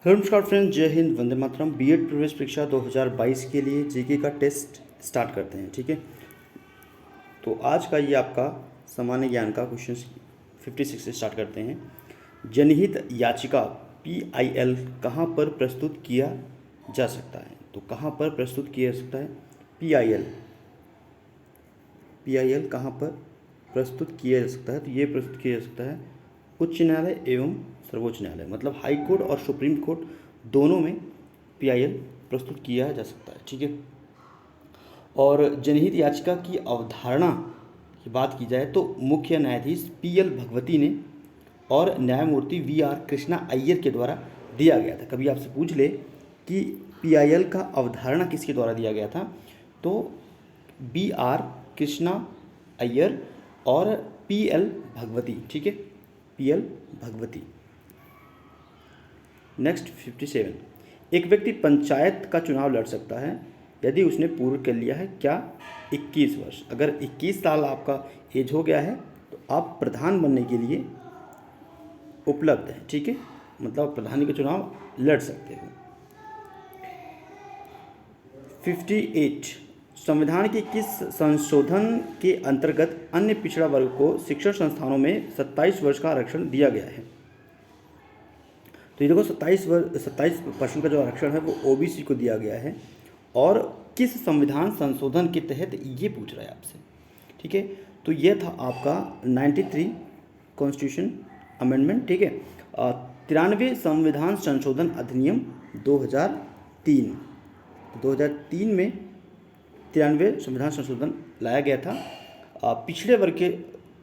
Hello नमस्कार friends, जय Hind, Vande Mataram. BEd प्रवेश परीक्षा 2022 के लिए जीके का टेस्ट स्टार्ट करते हैं। ठीक है, तो आज का ये आपका सामान्य ज्ञान का क्वेश्चन 56 से स्टार्ट करते हैं। जनहित याचिका PIL कहाँ पर प्रस्तुत किया जा सकता है? तो कहाँ पर प्रस्तुत किया जा सकता है PIL? PIL कहाँ पर प्रस्तुत किया जा सकता है? तो ये प्रस्तुत किया जा सकता है उच्च न्यायालय एवं सर्वोच्च न्यायालय, मतलब हाई कोर्ट और सुप्रीम कोर्ट दोनों में PIL प्रस्तुत किया जा सकता है। ठीक है, और जनहित याचिका की अवधारणा की बात की जाए तो मुख्य न्यायाधीश PL भगवती ने और न्यायमूर्ति VR कृष्णा अय्यर के द्वारा दिया गया था। कभी आपसे पूछ ले कि PIL का अवधारणा किसके द्वारा दिया गया था, तो BR कृष्णा अय्यर और PL भगवती। ठीक है, PL भगवती। नेक्स्ट 57, एक व्यक्ति पंचायत का चुनाव लड़ सकता है यदि उसने पूर्ण कर लिया है क्या? 21 वर्ष। अगर 21 साल आपका एज हो गया है तो आप प्रधान बनने के लिए उपलब्ध हैं। ठीक है, मतलब प्रधानी का चुनाव लड़ सकते हो। 58, संविधान के किस संशोधन के अंतर्गत अन्य पिछड़ा वर्ग को शिक्षण संस्थानों में 27 वर्ष का आरक्षण दिया गया है? तो ये देखो 27% का जो आरक्षण है वो OBC को दिया गया है, और किस संविधान संशोधन के तहत ये पूछ रहा है आपसे। ठीक है, तो ये था आपका 93 कॉन्स्टिट्यूशन अमेंडमेंट। ठीक है, 93 संविधान संशोधन अधिनियम 2003। 2003 में 93 संविधान संशोधन लाया गया था। पिछड़े वर्ग के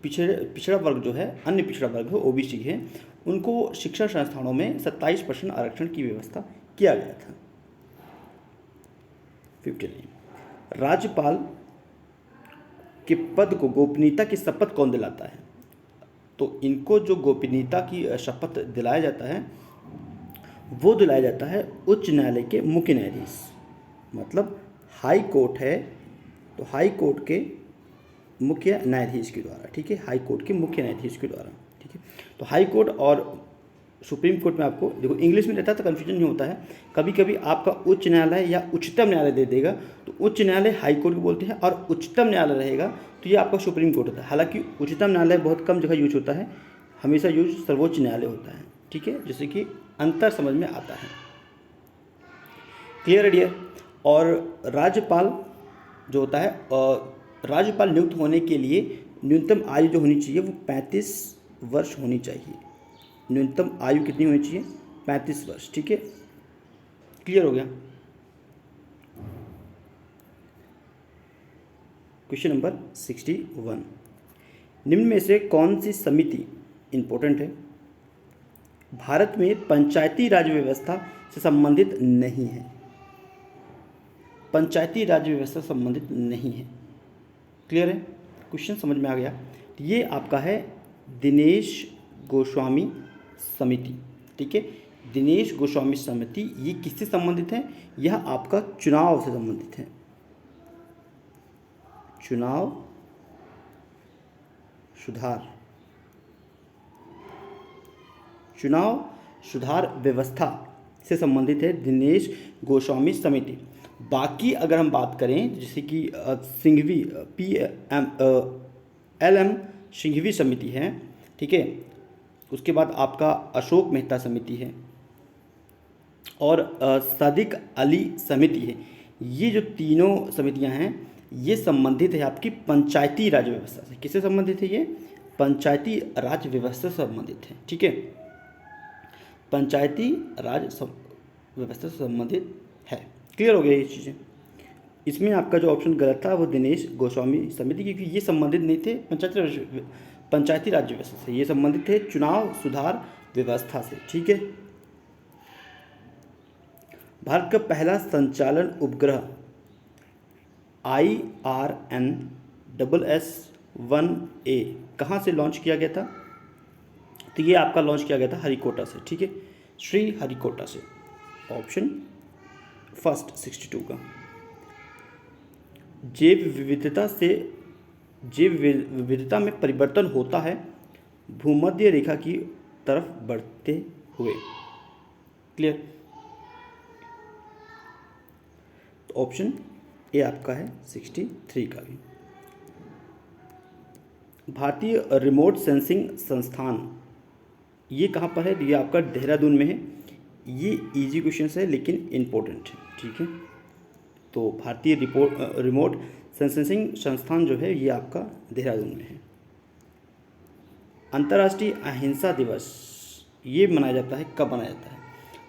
पिछड़ा वर्ग जो है, अन्य पिछड़ा वर्ग है, OBC है, उनको शिक्षण संस्थानों में 27% आरक्षण की व्यवस्था किया गया था। 59, राज्यपाल के पद को गोपनीयता की शपथ कौन दिलाता है? तो इनको जो गोपनीयता की शपथ दिलाया जाता है वो दिलाया जाता है उच्च न्यायालय के मुख्य न्यायाधीश, मतलब हाई कोर्ट है तो हाई कोर्ट के मुख्य न्यायाधीश के द्वारा। ठीक है, हाई कोर्ट के मुख्य न्यायाधीश के द्वारा। ठीक है, तो हाई कोर्ट और सुप्रीम कोर्ट में आपको देखो इंग्लिश में रहता है तो कन्फ्यूजन नहीं होता है। कभी कभी आपका उच्च न्यायालय या उच्चतम न्यायालय दे देगा, तो उच्च न्यायालय हाई कोर्ट को बोलते हैं, और उच्चतम न्यायालय रहेगा तो ये आपका सुप्रीम कोर्ट होता है। हालांकि उच्चतम न्यायालय बहुत कम जगह यूज होता है, हमेशा यूज सर्वोच्च न्यायालय होता है। ठीक है, जैसे कि अंतर समझ में आता है। क्लियर है डियर? और राज्यपाल जो होता है, राज्यपाल नियुक्त होने के लिए न्यूनतम आयु जो होनी चाहिए वो 35 वर्ष होनी चाहिए। न्यूनतम आयु कितनी होनी चाहिए? 35 वर्ष। ठीक है, क्लियर हो गया? क्वेश्चन नंबर 61, निम्न में से कौन सी समिति इंपॉर्टेंट है भारत में पंचायती राज व्यवस्था से संबंधित नहीं है? पंचायती राज व्यवस्था से संबंधित नहीं है। क्लियर है? क्वेश्चन समझ में आ गया? ये आपका है दिनेश गोस्वामी समिति। ठीक है, दिनेश गोस्वामी समिति ये किससे संबंधित है? यह आपका चुनाव से संबंधित है। चुनाव सुधार, चुनाव सुधार व्यवस्था से संबंधित है दिनेश गोस्वामी समिति। बाकी अगर हम बात करें जैसे कि सिंघवी LM सिंघवी समिति है। ठीक है, उसके बाद आपका अशोक मेहता समिति है और सादिक अली समिति है। ये जो तीनों समितियां हैं ये संबंधित है आपकी पंचायती राज व्यवस्था से। किससे संबंधित है? ये पंचायती राज व्यवस्था से संबंधित है। ठीक है, पंचायती राज व्यवस्था से संबंधित है। क्लियर हो गया ये चीज़ें? इसमें आपका जो ऑप्शन गलत था वो दिनेश गोस्वामी समिति, क्योंकि ये संबंधित नहीं थे पंचायती राज व्यवस्था से, ये संबंधित थे चुनाव सुधार व्यवस्था से। ठीक है, भारत का पहला संचालन उपग्रह IRNSS-1A कहाँ से लॉन्च किया गया था? तो ये आपका लॉन्च किया गया था हरिकोटा से। ठीक है, श्री हरिकोटा से। ऑप्शन फर्स्ट 62 का। जैव विविधता में परिवर्तन होता है भूमध्य रेखा की तरफ बढ़ते हुए। क्लियर। तो ऑप्शन ए आपका है 63 का भी। भारतीय रिमोट सेंसिंग संस्थान ये कहाँ पर है? ये आपका देहरादून में है। ये इजी क्वेश्चन है लेकिन इम्पोर्टेंट है, ठीक है। तो भारतीय रिमोट सेंसिंग संस्थान जो है ये आपका देहरादून में है। अंतर्राष्ट्रीय अहिंसा दिवस ये मनाया जाता है, कब मनाया जाता है?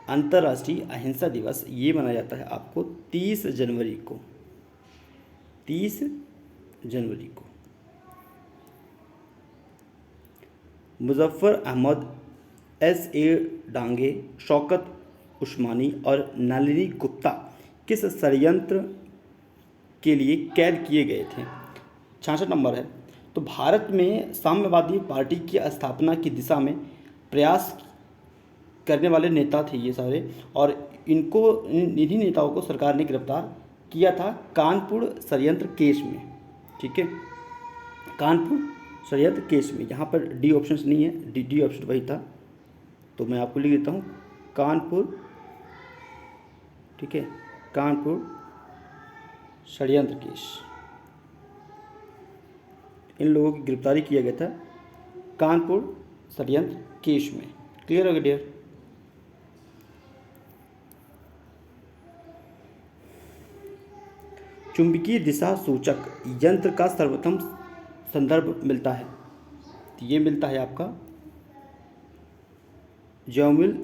अंतर्राष्ट्रीय अहिंसा दिवस ये मनाया जाता है आपको 30 जनवरी को। 30 जनवरी को। मुजफ्फर अहमद, S.A. डांगे, शौकत उस्मानी और नलिनी गुप्ता किस षड्यंत्र के लिए कैद किए गए थे? 66 नंबर है। तो भारत में साम्यवादी पार्टी की स्थापना की दिशा में प्रयास करने वाले नेता थे ये सारे, और इन्हीं नेताओं को सरकार ने गिरफ्तार किया था कानपुर षड्यंत्र केस में, ठीक है। कानपुर षड्यंत्र केस में, यहाँ पर डी ऑप्शन नहीं है, डी ऑप्शन वही था, तो मैं आपको लिख देता हूँ कानपुर, ठीक है, कानपुर षड्यंत्र केस। इन लोगों की गिरफ्तारी किया गया था कानपुर षड्यंत्र केस में। क्लियर हो गया डियर? चुंबकीय दिशा सूचक यंत्र का सर्वप्रथम संदर्भ मिलता है, तो ये मिलता है आपका ज्योमिल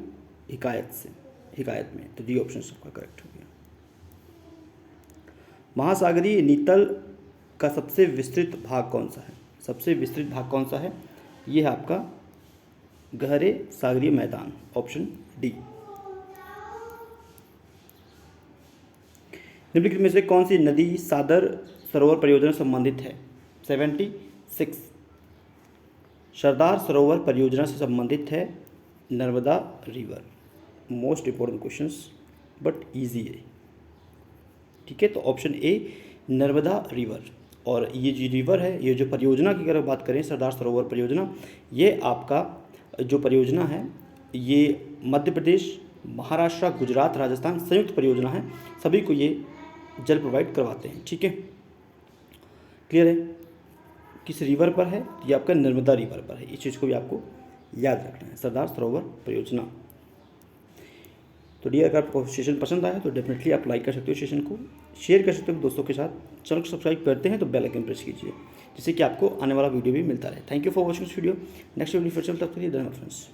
हिकायत से, हिकायत में, तो डी ऑप्शन सबका करेक्ट हो गया। महासागरीय नीतल का सबसे विस्तृत भाग कौन सा है? सबसे विस्तृत भाग कौन सा है? ये है आपका गहरे सागरीय मैदान, ऑप्शन डी। निम्नलिखित में से कौन सी नदी सादर सरोवर परियोजना से संबंधित है? 76। सरदार सरोवर परियोजना से संबंधित है Narmada river. Most important questions but easy है, ठीक है। तो ऑप्शन ए नर्मदा रिवर। और ये जो रिवर है, ये जो परियोजना की अगर बात करें सरदार सरोवर परियोजना, ये आपका जो परियोजना है ये मध्य प्रदेश, महाराष्ट्र, गुजरात, राजस्थान संयुक्त परियोजना है, सभी को ये जल प्रोवाइड करवाते हैं, ठीक है। क्लियर है? किस रिवर पर है? ये आपका नर्मदा रिवर पर है, इस चीज़ को भी आपको याद रखना है, सरदार सरोवर परियोजना। तो डियर, अगर आपको सेशन पसंद आया तो डेफिनेटली आप लाइक कर सकते हो, सेशन को शेयर कर सकते हो दोस्तों के साथ। चैनल को सब्सक्राइब करते हैं तो बेल आइकन प्रेस कीजिए, जिससे कि आपको आने वाला वीडियो भी मिलता रहे। Thank you for watching this video. Next video फिर चलता है, धन्यवाद फ्रेंड्स।